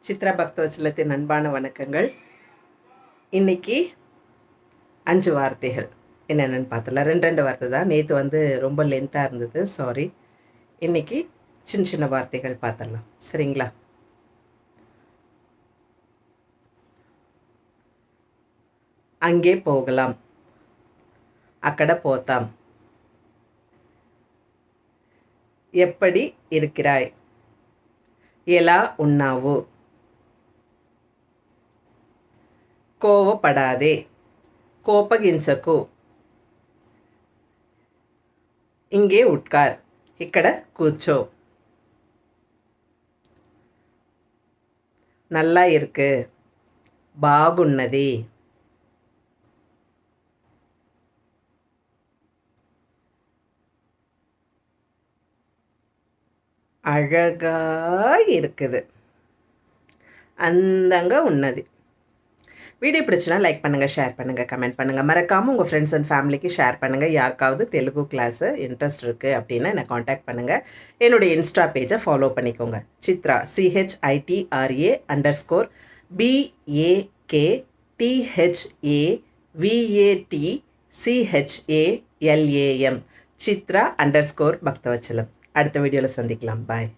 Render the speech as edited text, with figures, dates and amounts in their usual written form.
சித்ரா பக்தவச்சலத்தின் அன்பான வணக்கங்கள். இன்னைக்கு 5 வார்த்தைகள் என்னென்னு பார்த்தலாம். 2 வார்த்தை தான். நேற்று ரொம்ப லென்த்தாக இருந்தது, சாரி. இன்னைக்கு சின்ன சின்ன வார்த்தைகள் பார்த்துடலாம், சரிங்களா? அங்கே போகலாம், அக்கட போத்தாம். எப்படி இருக்கிறாய், ఎలా ఉన్నావు. కోవపడాదే, కోపగించకు. ఇంగే ఉట్కార్, ఇక్కడ కూర్చో. నల్లా ఇருக்கு, బాగున్నది. அழகா இருக்குது, அந்தங்க ఉన్నది. வீடியோ பிடிச்சுன்னா லைக் பண்ணுங்கள், ஷேர் பண்ணுங்கள், கமெண்ட் பண்ணுங்கள். மறக்காமல் உங்கள் ஃப்ரெண்ட்ஸ் அண்ட் ஃபேமிலிக்கு ஷேர் பண்ணுங்கள். யாருக்காவது தெலுங்கு கிளாஸு இன்ட்ரெஸ்ட் இருக்குது அப்படின்னா என்னை காண்டாக்ட் பண்ணுங்கள். என்னுடைய இன்ஸ்டா பேஜை ஃபாலோ பண்ணிக்கோங்க. Chitra CHITRA BAKTHAVACHALAM Chitra _Bhaktavatsalam. அடுத்த வீடியோவில் சந்திக்கலாம். பாய்.